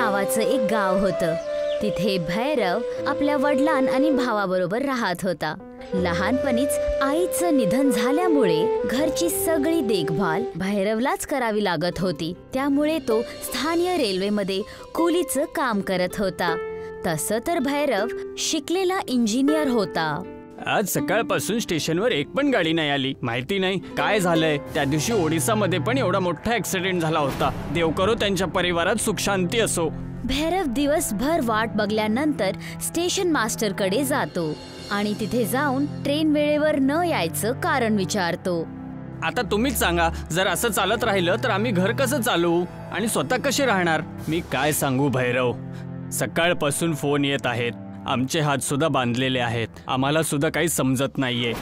नावाचं एक गाव होतं। तिथे भैरव आपल्या वडिलां आणि भावाबरोबर राहत होता। लहानपणीच आईचं निधन झाल्यामुळे घरची सगळी देखभाल भैरवलाच करावी लागत होती। त्यामुळे तो स्थानिक रेल्वेमध्ये कुलीचं काम करत होता। तसं तर भैरव शिकलेला इंजिनियर होता। आज सकाळपासून स्टेशनवर एक पण गाडी नाही आली। माहिती नाही काय झालंय। त्या दिवशी ओडिसामध्ये पण एवढा मोठा ऍक्सिडेंट झाला होता। देव करो त्यांच्या परिवारात सुख शांती असो। भैरव दिवसभर वाट बघल्यानंतर स्टेशन मास्टर कडे जातो आणि तिथे जाऊन ट्रेन वेळेवर न यायचं कारण विचारतो। आता तुम्हीच सांगा, जर असं चालत राहिलं तर आम्ही घर कसं चालवू आणि स्वतः कसे राहणार? मी काय सांगू भैरव, सकाळपासून फोन येत आहेत। आमचे हात सुद्धा बांधलेले आहेत। आम्हाला सुद्धा काही समजत नाहीये।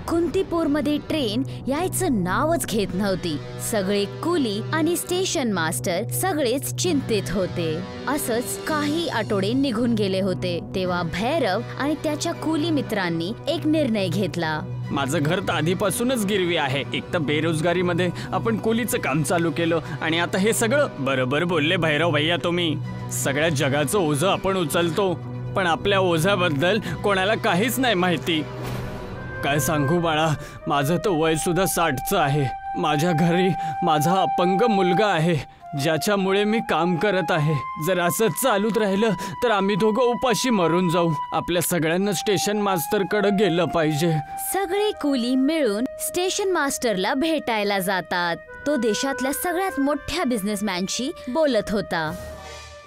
कुंतीपूरमध्ये ट्रेन यायचं नावच घेत नव्हती। सगळे कुली आणि स्टेशन मास्टर सगळेच चिंतित होते। असंच काही आठवडे निघून गेले होते। तेव्हा भैरव आणि त्याच्या कुली मित्रांनी एक निर्णय घेतला। माझं घर तर आधीपासूनच गिरवी आहे। एक तर बेरोजगारीमध्ये आपण कुलीचं काम चालू केलं आणि आता हे सगळं। बरोबर बोलले भैरव भैया तुम्ही। सगळ्या जगाचं ओझं आपण उचलतो, पण आपल्या ओझ्याबद्दल कोणाला काहीच नाही माहिती। काय सांगू बाळा, माझं तर वय सुद्धा 60चं आहे। माझ्या घरी माझा अपंग मुलगा आहे, ज्याच्यामुळे मी काम करत आहे। जर असंच चालूच राहिलं तर आम्ही दोघं उपाशी मरून जाऊ। आपल्या सगळ्यांना स्टेशन मास्टर कडे गेलं पाहिजे। सगळे कुली मिळून स्टेशन मास्टरला भेटायला जातात। तो देशातल्या सगळ्यात मोठ्या बिझनेसमॅनशी बोलत होता।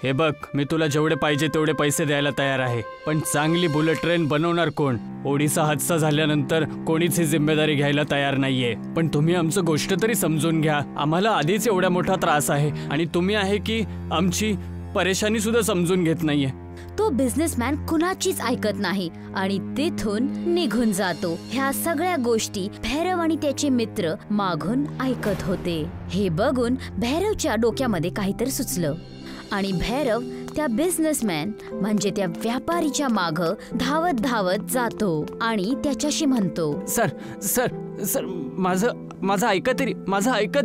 हे बघ, मी तुला जेवढे पाहिजे तेवढे पैसे द्यायला तयार आहे, पण चांगली बुलेट ट्रेन बनवणार कोण? ओडिसा हादसा झाल्यानंतर कोणीच ही जिम्मेदारी घ्यायला तयार नाहीये। पण तुम्ही आमचं गोष्ट तरी समजून घ्या। आम्हाला आधीच एवढा मोठा त्रास आहे आणि तुम्ही आहे की आमची परेशानी सुद्धा समजून घेत नाहीये। तो बिझनेसमॅन कुणाचीच ऐकत नाही आणि तिथून निघून जातो। ह्या सगळ्या गोष्टी भैरव आणि त्याचे मित्र मागून ऐकत होते। हे बघून भैरवच्या डोक्यामध्ये काहीतरी सुचलं आणि भैरव त्या बिझनेसमॅन म्हणजे त्या व्यापारीच्या माग धावत धावत जातो आणि त्याच्याशी म्हणतो, सर सर सर माझं ऐका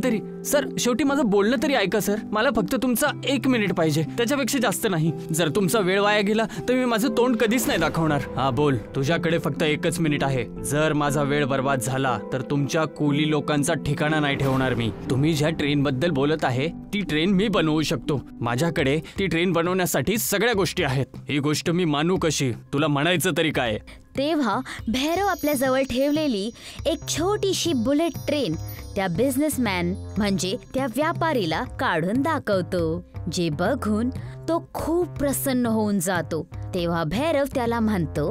तरी सर, शेवटी माझं बोलणं तरी ऐका सर। मला फक्त तुमचा 1 मिनिट पाहिजे, त्याच्यापेक्षा जास्त नाही। जर तुमचा वेळ वाया गेला तर मी माझं तोंड कधीच नाही दाखवणार। हा बोल, तुझ्याकडे फक्त 1च मिनिट आहे। जर माझा वेळ बर्बाद झाला तर तुमच्या कुली लोकांचा ठिकाणा नाही ठेवणार मी। तुम्ही ज्या ट्रेन बद्दल बोलत आहे ती ट्रेन मी बनवू शकतो। माझ्याकडे ती ट्रेन बनवण्यासाठी सगळ्या गोष्टी आहेत। ही गोष्ट मी मानू कशी? तुला म्हणायचं तरी काय? तेव्हा भैरव आपल्या जवळ ठेवलेली एक छोटीशी बुलेट ट्रेन त्या बिझनेसमॅन म्हणजे त्या व्यापारीला काढून दाखवतो, जे बघून तो खूप प्रसन्न होऊन जातो। तेव्हा भैरव त्याला म्हणतो,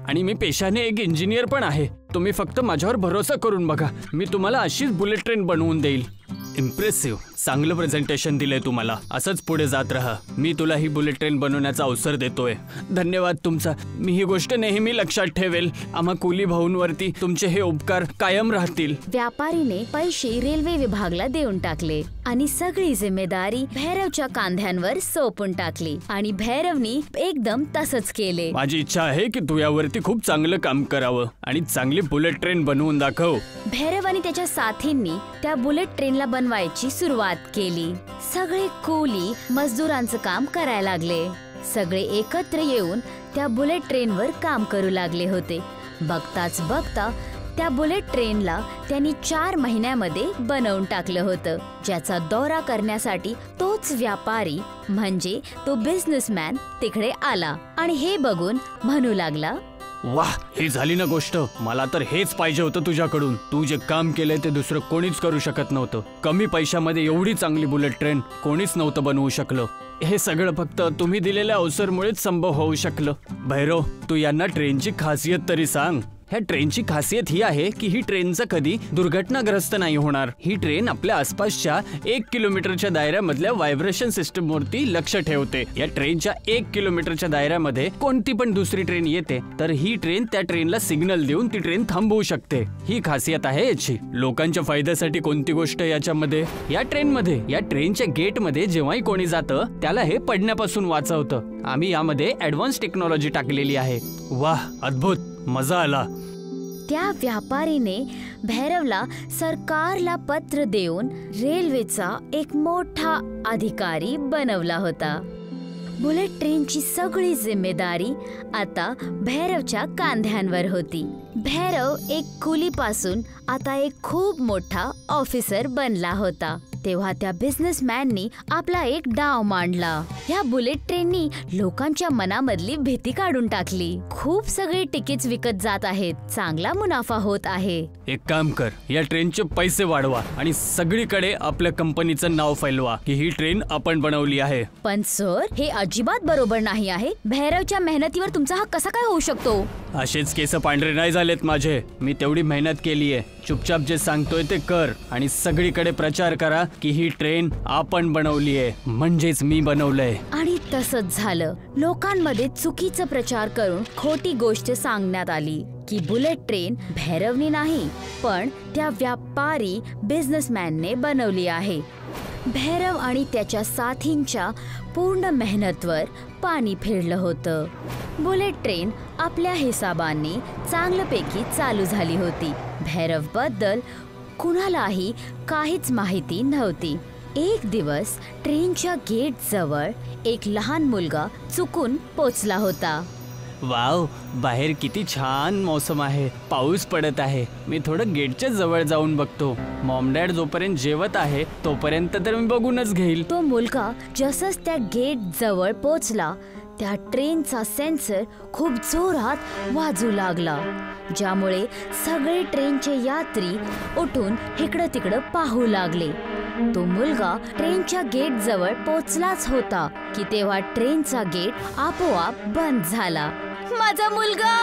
आणि मी पेशाने एक इंजिनियर पण आहे। तुम्ही फक्त माझ्यावर भरोसा करून बघा, मी तुम्हाला अशीच बुलेट ट्रेन बनवून देईल। इम्प्रेसिव्ह, चांगलं प्रेझेंटेशन दिलंय तुम्हाला। असंच पुढे जात राहा। मी तुला ही बुलेट ट्रेन बनवण्याचा अवसर देतोय। धन्यवाद तुमचा। मी ही गोष्ट नेहमी लक्षात ठेवेल। आम्हा कुली भाऊंवरती तुमचे हे उपकार कायम राहतील। व्यापारीने पैसे रेल्वे विभागाला देऊन टाकले आणि सगळी जिम्मेदारी भैरवच्या कांद्यांवर सोपून टाकली आणि भैरवनी एकदम तसंच केले। माझी इच्छा आहे की तू यावरती खूप चांगलं काम करावं आणि चांगली बुलेट ट्रेन बनवून दाखव। भैरव आणि त्याच्या साथींनी त्या बुलेट ट्रेनला बनवायची सुरुवात केली। सगळे कुली मजदूरांचं काम करायला लागले। सगळे एकत्र येऊन त्या बुलेट ट्रेनवर काम करू लागले होते। बघताच बघता त्या बुलेट ट्रेनला त्यांनी 4 महिन्यामध्ये बनवून टाकलं होतं, ज्याचा दौरा करण्यासाठी तोच व्यापारी म्हणजे तो बिझनेसमॅन तिकडे आला आणि हे बघून म्हणू लागला, वाह, ही झाली ना गोष्ट। मला तर हेच पाहिजे होतं तुझ्याकडून। तू जे काम केलंय ते दुसरं कोणीच करू शकत नव्हतं। कमी पैशामध्ये एवढी चांगली बुलेट ट्रेन कोणीच नव्हतं बनवू शकलं। हे सगळं फक्त तुम्ही दिलेल्या अवसरमुळेच संभव होऊ शकलं। भैरव, तू यांना ट्रेनची खासियत तरी सांग। ह्या ट्रेनची खासियत ही आहे की ही ट्रेनचं कधी दुर्घटनाग्रस्त नाही होणार। ही ट्रेन आपल्या आसपासच्या 1 किलोमीटरच्या दायऱ्यामधल्या व्हायब्रेशन सिस्टमवरती लक्ष ठेवते। या ट्रेनच्या 1 किलोमीटरच्या दायऱ्यामध्ये कोणती पण दुसरी ट्रेन येते तर ही ट्रेन त्या ट्रेनला सिग्नल देऊन ती ट्रेन थांबवू शकते। ही खासियत आहे याची। लोकांच्या फायद्यासाठी कोणती गोष्ट याच्यामध्ये? या ट्रेनच्या गेटमध्ये जेव्हाही कोणी जातं त्याला हे पडण्यापासून वाचवतं। आम्ही यामध्ये ऍडव्हान्स टेक्नॉलॉजी टाकलेली आहे। वाह, अद्भुत, मजा आला। त्या व्यापारीने भैरवला सरकारला पत्र देऊन रेल्वेचा एक मोठा अधिकारी बनवला होता. बुलेट ट्रेनची सगळी जिम्मेदारी आता भैरवच्या कांद्यांवर होती. भैरव एक कुलीपासून आता एक खूप मोठा ऑफिसर बनला होता. तेव्हा त्या बिझनेसमॅननी आपला एक डाव मांडला. या बुलेट ट्रेननी लोकांच्या मनामधली भीती काढून टाकली. खूप सगळे तिकीट्स विकत जात आहेत. चांगला मुनाफा होत आहे. एक काम कर, या ट्रेनचे पैसे वाढवा आणि सगळीकडे आपल्या कंपनीचं नाव फैलवा की ही ट्रेन आपण बनवली आहे. पण सर, हे अजिबात बरोबर नाही आहे. भैरवच्या मेहनतीवर तुमचा हा कसा काय होऊ शकतो? असेच केस पांढरे नाही झालेत माझे. मी तेवढी मेहनत केलीये. चुपचाप जे सांगतोय ते कर आणि सगळीकडे प्रचार करा की ही ट्रेन आपण बनवली आहे, म्हणजेच मी बनवलंय. आणि तसंच झालं. लोकांमध्ये चुकीचा प्रचार करून खोटी गोष्ट सांगण्यात आली की बुलेट ट्रेन भैरवनी नाही पण त्या व्यापारी बिझनेसमॅनने बनवली आहे. भैरव आणि त्याच्या साथींच्या पूर्ण मेहनतवर पाणी फिरलं होतं. बुलेट ट्रेन आपल्या हिसाबाने चांगल्यापैकी चालू झाली होती. भैरव बद्दल कुणालाही काहीच माहिती नव्हती. एक दिवस ट्रेनच्या गेट जवळ एक लहान मुलगा चुकून पोचला होता. वाव, बाहेर किती छान मौसम आहे. पाऊस पडत आहे. मी थोडं गेटच्या जवळ जाऊन बघतो. मॉम डॅड जोपर्यंत जेवत आहे तोपर्यंत तर मी बघूनच घेईल. तो मुलगा जसंच त्या गेट जवळ पोचला त्या ट्रेनचा सेन्सर खूप जोरात वाजू लागला, ज्यामुळे सगळे ट्रेनचे यात्री उठून इकडं तिकडं पाहू लागले. तो मुलगा ट्रेनच्या गेट जवळ पोचलाच होता की तेव्हा ट्रेनचा गेट आपोआप बंद झाला. माझा मुलगा,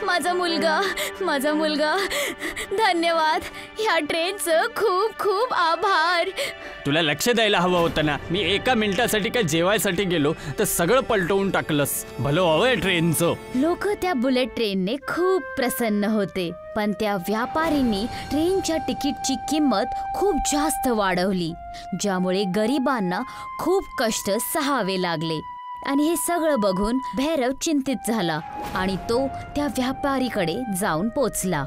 माझा मुलगा, माझा मुलगा, धन्यवाद. या ट्रेनचं खूप खूप आभार. तुला लक्ष द्यायला हवं होतं ना. मी एका मिनिटासाठी काय जेवायसाठी गेलो तर सगळं पलटवून टाकलंस. भलं हवंय ट्रेनचं. लोक त्या बुलेट ट्रेनने खूप प्रसन्न होते, पण त्या व्यापारींनी ट्रेनच्या तिकीटची किंमत खूप जास्त वाढवली, ज्यामुळे गरिबांना खूप कष्ट सहावे लागले. आणि हे सगळं बघून भैरव चिंतित झाला आणि तो त्या व्यापारीकडे जाऊन पोचला.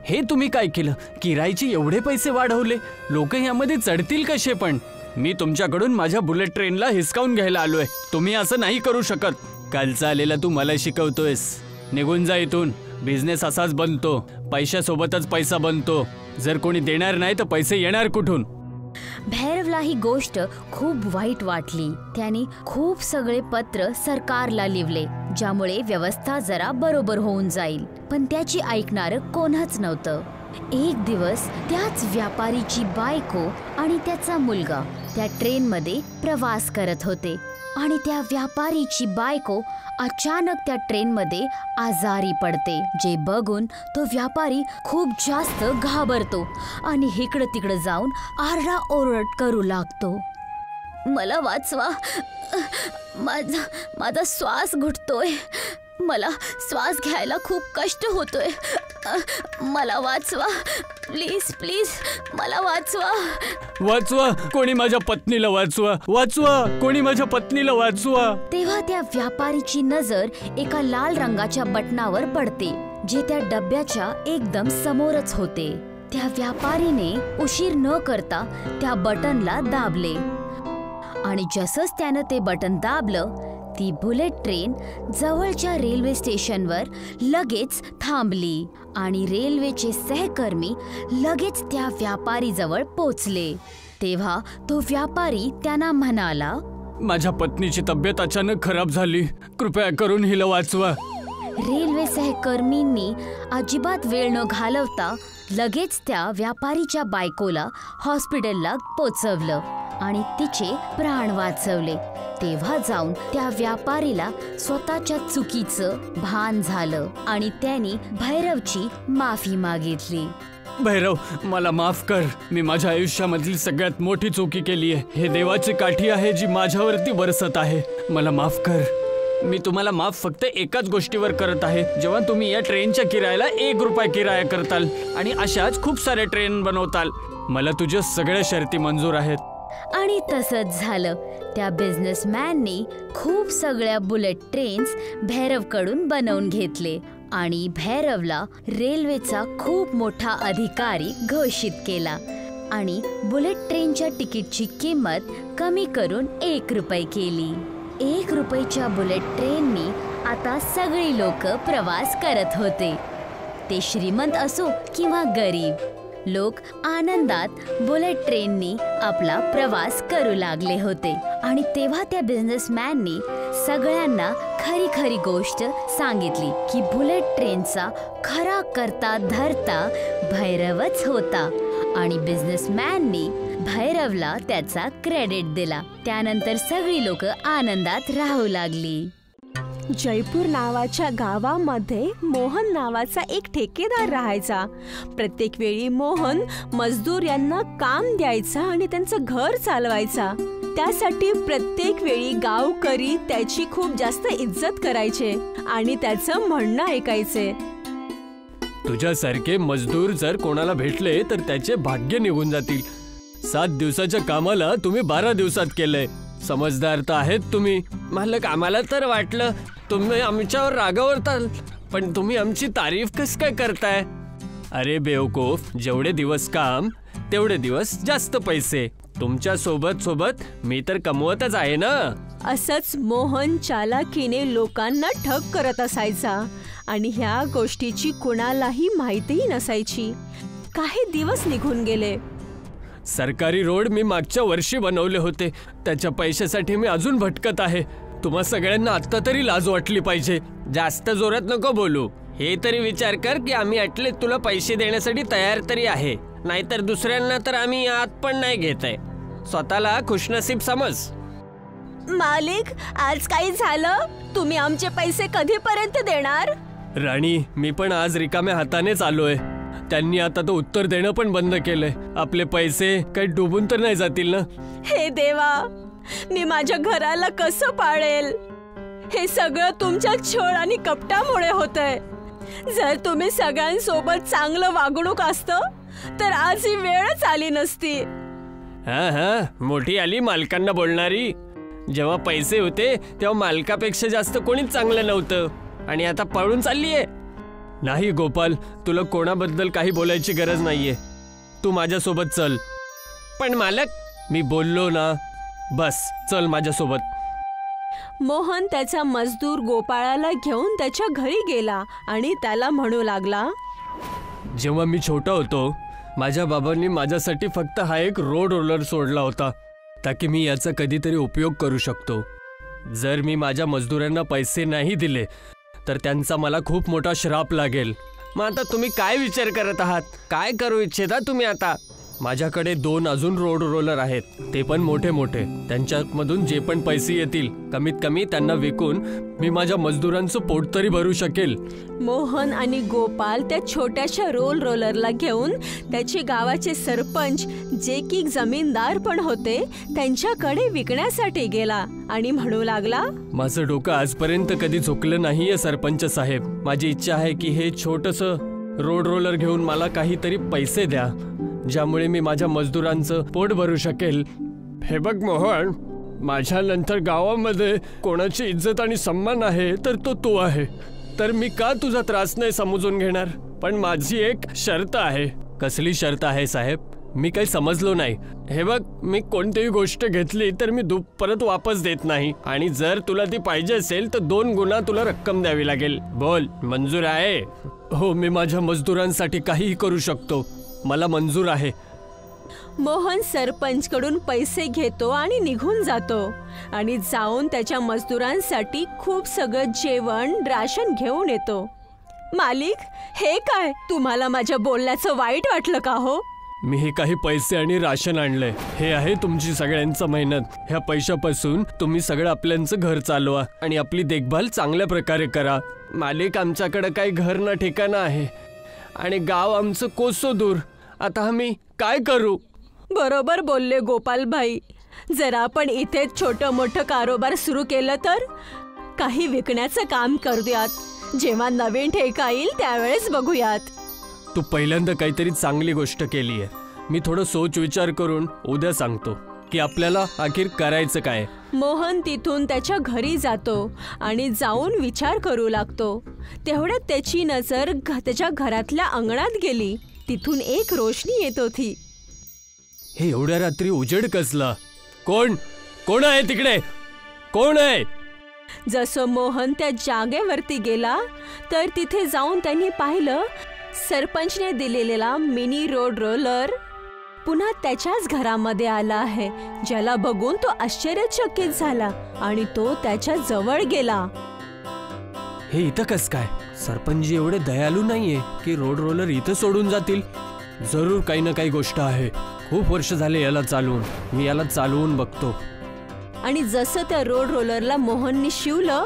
हे तुम्ही काय केलं? किरायचे एवढे पैसे वाढवले. लोक यामध्ये चढतील कसे? पण मी तुमच्याकडून माझ्या बुलेट ट्रेनला हिसकावून घ्यायला आलोय. तुम्ही असं नाही करू शकत. कालचा आलेला तू मला शिकवतोयस. निघून जा इथून. बिझनेस असाच बनतो. पैशासोबतच पैसा बनतो. जर कोणी देणार नाही तर पैसे येणार कुठून? भैरवला ही गोष्ट खूप वाईट वाटली. त्याने खूप सगळे पत्र सरकारला लिहिले, ज्यामुळे व्यवस्था जरा बरोबर होऊन जाईल. पण त्याची ऐकणारं कोणच नव्हतं. एक दिवस त्याच व्यापारीची बायको आणि त्याचा मुलगा त्या ट्रेनमध्ये प्रवास करत होते आणि त्या व्यापारीची बायको अचानक त्या ट्रेनमध्ये आजारी पडते, जे बघून तो व्यापारी खूप जास्त घाबरतो आणि इकडं तिकडं जाऊन आरडाओरड करू लागतो. मला वाचवा, माझा श्वास घुटतोय. मला श्वास घ्यायला खूप कष्ट होतोय. मला वाचवा, प्लीज प्लीज, मला वाचवा. वाचवा, कोणी माझ्या पत्नीला वाचवा. वाचवा, कोणी माझ्या पत्नीला वाचवा. तेव्हा त्या व्यापारीची नजर एका लाल रंगाच्या बटनावर पडते, जे त्या डब्याच्या एकदम समोरच होते. त्या व्यापारीने उशीर न करता त्या बटनला दाबले आणि जसंच त्यानं ते बटन दाबलं, ती बुलेट ट्रेन जवळच्या रेल्वे स्टेशनवर लगेच थांबली आणि रेल्वेचे सहकर्मी लगेच त्या व्यापारी जवळ पोचले. तेव्हा तो व्यापारी त्यांना म्हणाला, माझ्या पत्नीची तब्येत अचानक खराब झाली. कृपया करून हिला वाचवा. रेल्वे सहकर्मींनी अजिबात वेळ न घालवता लगेच त्या व्यापारीच्या बायकोला हॉस्पिटलला पोचवलं आणि तिचे प्राण वाचवले. तेव्हा जाऊन त्या व्यापारीला स्वतःच्या चुकीचं भान झालं आणि त्यांनी भैरवची माफी मागितली. भैरव, मला माफ कर. मी माझ्या आयुष्यामधली सगळ्यात मोठी चुकी केली आहे. हे देवाची काठी आहे जी माझ्यावरती बरसत आहे. मला माफ कर. मी तुम्हाला माफ फक्त एकाच गोष्टीवर करत आहे, जेव्हा तुम्ही या ट्रेनच्या किरायाला 1 रुपया किराया करताल आणि अशाच खूप सारे ट्रेन बनवताल. मला तुझ्या सगळ्या शर्ती मंजूर आहेत. आणि तसंच झालं. त्या बिझनेसमॅननी खूप सगळ्या बुलेट ट्रेन्स भैरवकडून बनवून घेतले आणि भैरवला रेल्वेचा खूप मोठा अधिकारी घोषित केला आणि बुलेट ट्रेनच्या तिकीटची किंमत कमी करून 1 रुपये केली. 1 रुपयाच्या बुलेट ट्रेननी आता सगळी लोक प्रवास करत होते. ते श्रीमंत असो किंवा गरीब, लोक आनंदात बुलेट ट्रेननी आपला प्रवास करू लागले होते. आणि तेव्हा त्या बिझनेसमॅननी सगळ्यांना खरी खरी गोष्ट सांगितली की बुलेट ट्रेनचा खरा करता धरता भैरवच होता. आणि बिझनेसमॅननी भैरवला त्याचा क्रेडिट दिला. त्यानंतर सगळी लोक आनंदात राहू लागली. जयपूर नावाच्या गावामध्ये मोहन नावाचा एक ठेकेदार राहायचा. प्रत्येक वेळी मोहन मजदूर यांना काम द्यायचा आणि त्यांचं घर चालवायचा. त्यासाठी प्रत्येक वेळी गावकरी त्याची खूप जास्त इज्जत करायचे आणि त्याचं म्हणणं ऐकायचे. तुझ्यासारखे मजदूर जर कोणाला भेटले तर त्याचे भाग्य निघून जातील. 7 दिवसाच्या कामाला तुम्ही 12 दिवसात केलंय. समजदार तर आहेत तुम्ही. मालक, आम्हाला तर वाटलं तुम्ही आमच्यावर रागावताल, पण तुम्ही आमची तारीफ कस काय करताय? अरे बेवकूफ, जेवढे दिवस काम तेवढे दिवस जास्त पैसे. तुमच्या सोबत मी तर कमवतच आहे ना. असंच मोहन चालाकीने लोकांना ठग करत असायचा आणि ह्या गोष्टीची कुणालाही माहितीही नसायची. काही दिवस निघून गेले. सरकारी रोड मी मागच्या वर्षी बनवले होते. त्याच्या पैशासाठी मी अजून भटकत आहे. तुम्हा सगळ्यांना आता तरी लाज वाटली पाहिजे. जास्त जोरात नको बोलू. हे तरी विचार कर की आम्ही अटले तुला पैसे देण्यासाठी तयार तरी आहे, नाहीतर दुसऱ्यांना तर आम्ही आत पण नाही घेत आहे. स्वतःला खुशनसीब समज. मालिक, आज काही झालं? तुम्ही आमचे पैसे कधीपर्यंत देणार? राणी, मी पण आज रिकाम्या हातानेच आलोय. त्यांनी आता तो उत्तर देणं पण बंद केलंय. आपले पैसे काही डुबून तर नाही जातील ना? हे देवा, मी माझ्या घराला कसं पाळेल? हे सगळं तुमच्या छळ आणि कपटामुळे होतंय. जर तुम्ही सगळ्यांसोबत चांगलं वागणूक असतं तर आज ही वेळच आली नसती. हा, मोठी आली मालकांना बोलणारी. जेव्हा पैसे होते तेव्हा मालकापेक्षा जास्त कोणीच चांगलं नव्हतं आणि आता पळून चाललीये. नाही गोपाल, तुला कोणाबद्दल काही बोलायची गरज नाहीये. तू माझ्यासोबत चल. पण मालक, मी बोललो ना, बस चल माझ्यासोबत. मोहन त्याचा मजदूर गोपाळाला घेऊन त्याच्या घरी गेला आणि त्याला म्हणू लागला, जेव्हा मी छोटा होतो माझ्या बाबांनी माझ्यासाठी फक्त हा एक रोड रोलर सोडला होता, ताकी मी याचा कधीतरी उपयोग करू शकतो. जर मी माझ्या मजदूरांना पैसे नाही दिले तर त्यांचा मला खूप मोठा श्राप लागेल. मग आता तुम्ही काय विचार करत आहात? काय करू इच्छिता तुम्ही आता? माझ्याकडे 2 अजून रोड रोलर आहेत, ते पण मोठे मोठे. त्यांच्यामधून जे पण पैसे येतील कमीत कमी त्यांना विकून मी माझ्या मजदूरांचं पोट तरी भरू शकेल. मोहन आणि गोपाल त्या छोट्याशा रोलरला घेऊन त्याचे गावाचे सरपंच, जे की जमीनदार पण होते, त्यांच्याकडे विकण्यासाठी गेला आणि म्हणू लागला, माझं डोकं आजपर्यंत कधी झुकलं नाहीये सरपंच साहेब. माझी इच्छा आहे की हे छोटंसं रोड रोलर घेऊन मला काहीतरी पैसे द्या, ज्यामुळे मी माझ्या मजदूरांचं पोट भरू शकेल. हे बघ मोहन, माझ्यानंतर गावामध्ये कोणाची इज्जत आणि सन्मान आहे तर तो तू आहे. तर मी का तुझा त्रास नाही समजून घेणार? पण माझी एक शर्त आहे. कसली शर्त आहे साहेब? मी काही समजलो नाही. हे बघ, मी कोणतीही गोष्ट घेतली तर मी परत वापस देत नाही, आणि जर तुला ती पाहिजे असेल तर 2 गुणा तुला रक्कम द्यावी लागेल. बोल, मंजूर आहे? हो, मी माझ्या मजदूरांसाठी काहीही करू शकतो. मला मंजूर आहे. मोहन सरपंचकडून पैसे घेतो आणि निघून जातो आणि जाऊन त्याच्या मजदूरांसाठी खूप सगळं जेवण, राशन घेऊन येतो. मालिक, हे काय? तुम्हाला माझ्या बोलण्याचं वाईट वाटलं का हो? मी हे काही पैसे आणि राशन आणलंय. हे आहे तुमची सगळ्यांचं मेहनत. ह्या पैशापासून तुम्ही सगळं आपल्यांचं घर चालवा आणि आपली देखभाल चांगल्या प्रकारे करा. मालिक, आमच्याकडे काही घर ना ठिकाणं आहे आणि गाव आमचं कोसो दूर. आता आम्ही काय करू? बरोबर बोलले गोपाल भाई. जर आपण इथे छोटं मोठं कारोबार सुरू केलं तर काही विकण्याचं काम करूयात. जेव्हा नवीन ठेका येईल त्यावेळेस बघूयात. तू पहिल्यांदा काहीतरी चांगली गोष्ट केली आहे. मी थोडं सोच विचार करून उद्या सांगतो. की आपल्याला अखेर करायचं काय. मोहन तिथून त्याच्या घरी जातो आणि जाऊन विचार करू लागतो. तेवढ्यात त्याची नजर त्याच्या घरातल्या अंगणात गेली. तिथून एक रोशनी येत होती. हे एवढ्या रात्री उजेड कसला? कोण आहे तिकडे? कोण आहे? जसं मोहन त्या जागेवरती गेला तर तिथे जाऊन त्यांनी पाहिलं सरपंचने दिलेला मिनी रोड रोलर पुन्हा त्याच्याच घरामध्ये आला आहे, ज्याला बघून तो आश्चर्यचकित झाला आणि तो त्याच्या जवळ गेला. हे इथं कस काय? सरपंच एवढे दयाळू नाहीये की रोड रोलर इथं सोडून जातील. जरूर काही ना काही गोष्ट आहे. खूप वर्ष झाले याला चालवून. मी याला चालवून बघतो. आणि जसं त्या रोड रोलरला मोहनने शिवलं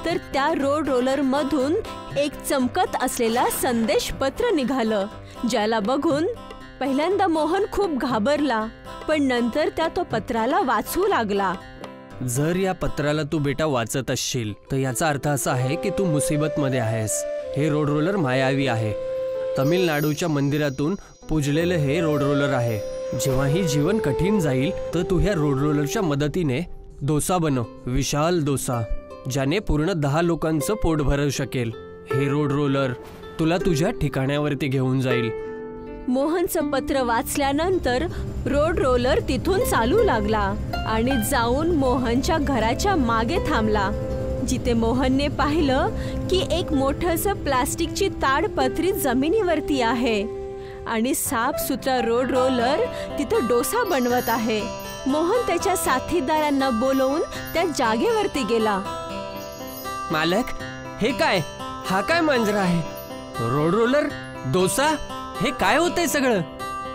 तर त्या रोड रोलर मधून एक चमकत असलेला संदेश पत्र निघालं, ज्याला बघून पहिल्यांदा मोहन खूप घाबरला, पण नंतर तो पत्राला वाचू लागला. जर या पत्राला तू बेटा वाचत असशील तर याचा अर्थ असा आहे की तू मुसीबत मध्ये आहेस. हे रोड रोलर मायावी आहे. तमिळनाडूच्या मंदिरातून पूजलेलं हे रोड रोलर आहे. जेव्हाही जीवन कठीण जाईल तर तू ह्या रोड रोलरच्या मदतीने डोसा बनव, विशाल डोसा, ज्याने पूर्ण 10 लोकांचं पोट भरू शकेल. हे रोड रोलर तुला तुझ्या ठिकाणावरती घेऊन जाईल. मोहनचं पत्र वाचल्यानंतर रोड रोलर तिथून चालू लागला आणि जाऊन मोहनच्या घराच्या मागे थांबला, जिथे मोहनने पाहिलं की एक मोठंसं प्लास्टिकची ताडपत्री जमिनीवरती आहे आणि साफसुथरा रोड रोलर तिथं डोसा बनवत आहे. मोहन त्याच्या साथीदारांना बोलवून त्या जागेवरती गेला. मालक, हे काय? हा काय मांजरा आहे? रोड रोलर, डोसा, हे काय होतंय सगळं?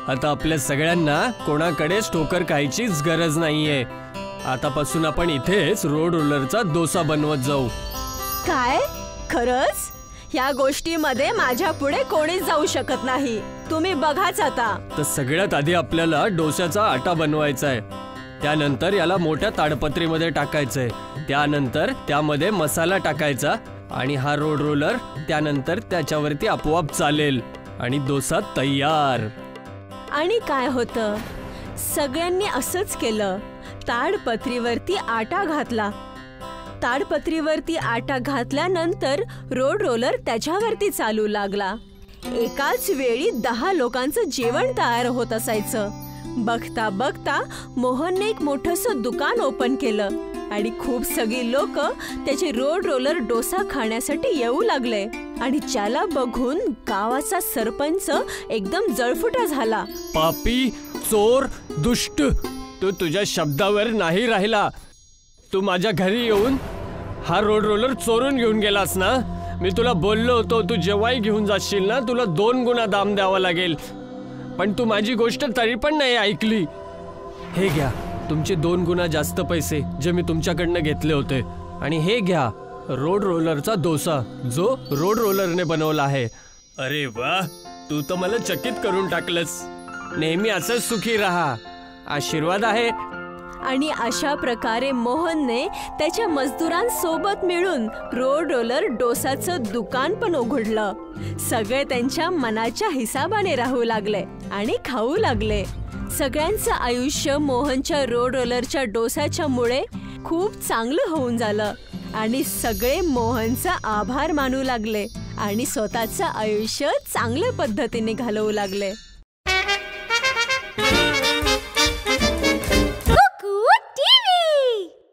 आता आपल्या सगळ्यांना कोणाकडेच ठोकर खायचीच गरज नाहीये. आतापासून आपण इथेच रोड रोलरचा डोसा बनवत जाऊ. काय? खरंच? या गोष्टीमध्ये माझ्या पुढे कोणीच जाऊ शकत नाही. तुम्ही बघाच आता. तर सगळ्यात आधी आपल्याला डोस्याचा आटा बनवायचा आहे. त्यानंतर याला मोठ्या ताडपत्रीमध्ये टाकायचंय. त्यानंतर त्यामध्ये मसाला टाकायचा आणि हा रोड रोलर त्यानंतर त्याच्यावरती आपोआप चालेल आणि डोसा तयार. आणि काय होतं? सगळ्यांनी असंच केलं. ताडपत्रीवरती आटा घातला. ताडपत्रीवरती आटा घातल्यानंतर रोड रोलर त्याच्यावरती चालू लागला. एकाच वेळी 10 लोकांचं जेवण तयार होत असायचं. बघता बघता मोहनने एक मोठंसं दुकान ओपन केलं आणि खूप सगळी लोक त्याचे रोड रोलर डोसा खाण्यासाठी येऊ लागले. आणि ज्याला बघून गावाचा सरपंच एकदम जळफुटा झाला. पापी, चोर, दुष्ट, तू तुझ्या शब्दावर नाही राहिला. तू माझ्या घरी येऊन हा रोड रोलर चोरून घेऊन गेलास ना. मी तुला बोललो होतो तू जेव्हाही घेऊन जाशील ना तुला 2 गुणा दाम द्यावा लागेल, पण तू माझी गोष्ट तरी पण नाही ऐकली. हे घ्या तुमचे 2 गुणा जास्त पैसे जे मी तुमच्याकडनं घेतले होते. आणि हे घ्या रोड रोलरचा डोसा जो रोड रोलरने बनवला आहे. अरे वा, तू तर मला चकित करून टाकलंस. नेहमी असंच सुखी राहा. आशीर्वाद आहे. आणि अशा प्रकारे मोहनने त्याच्या मजदुरांसोबत मिळून रोड रोलर डोसाचं दुकान पण उघडलं. सगळे त्यांच्या मनाच्या हिसाबाने राहू लागले आणि खाऊ लागले. सगळ्यांचं आयुष्य मोहनच्या रोड रोलरच्या डोसाच्या मुळे खूप चांगलं होऊन झालं आणि सगळे मोहनचा आभार मानू लागले आणि स्वतःचं आयुष्य चांगल्या पद्धतीने घालवू लागले.